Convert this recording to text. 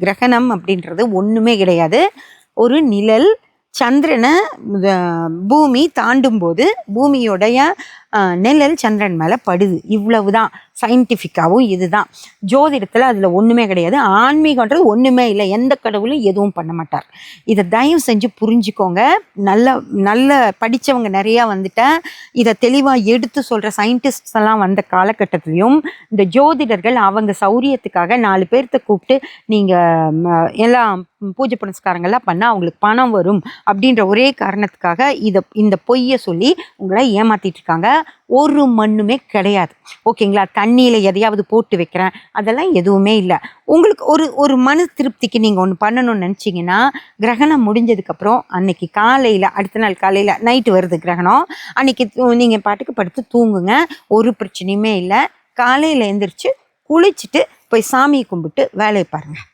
கிரகணம் அப்படின்றது ஒன்றுமே கிடையாது. ஒரு நிழல் சந்திரனை பூமி தாண்டும் போது பூமியோடைய நிழல் சந்திரன் மேலே படுது. இவ்வளவுதான். சயின்டிஃபிக்காகவும் இதுதான். ஜோதிடத்தில் அதில் ஒன்றுமே கிடையாது. ஆன்மீகன்றது ஒன்றுமே இல்லை. எந்த கடவுளும் எதுவும் பண்ண மாட்டார். இதை தயவு செஞ்சு புரிஞ்சுக்கோங்க. நல்ல படித்தவங்க நிறையா வந்துட்டேன். இதை தெளிவாக எடுத்து சொல்கிற சயின்டிஸ்ட்ஸ் எல்லாம் வந்த காலகட்டத்திலையும் இந்த ஜோதிடர்கள் அவங்க சௌரியத்துக்காக 4 பேர்த்த கூப்பிட்டு நீங்கள் எல்லாம் பூஜை புனஸ்காரங்கள்லாம் பண்ணால் அவங்களுக்கு பணம் வரும் அப்படின்ற ஒரே காரணத்துக்காக இந்த பொய்யை சொல்லி உங்களை ஏமாற்றிட்டு இருக்காங்க. ஒரு மண்ணுமே கிடையாது. ஓகேங்களா? தண்ணியில் எதையாவது போட்டு வைக்கிறேன் அதெல்லாம் எதுவுமே இல்லை. உங்களுக்கு ஒரு மன திருப்திக்கு நீங்கள் ஒன்று பண்ணணும்னு நினச்சிங்கன்னா, கிரகணம் முடிஞ்சதுக்கப்புறம் அன்னைக்கு காலையில், அடுத்த நாள் காலையில், நைட்டு வருது கிரகணம், அன்னைக்கு நீங்கள் பாட்டுக்கு படுத்து தூங்குங்க. ஒரு பிரச்சனையுமே இல்லை. காலையில் எழுந்திரிச்சு குளிச்சுட்டு போய் சாமியை கும்பிட்டு வேலையை பாருங்கள்.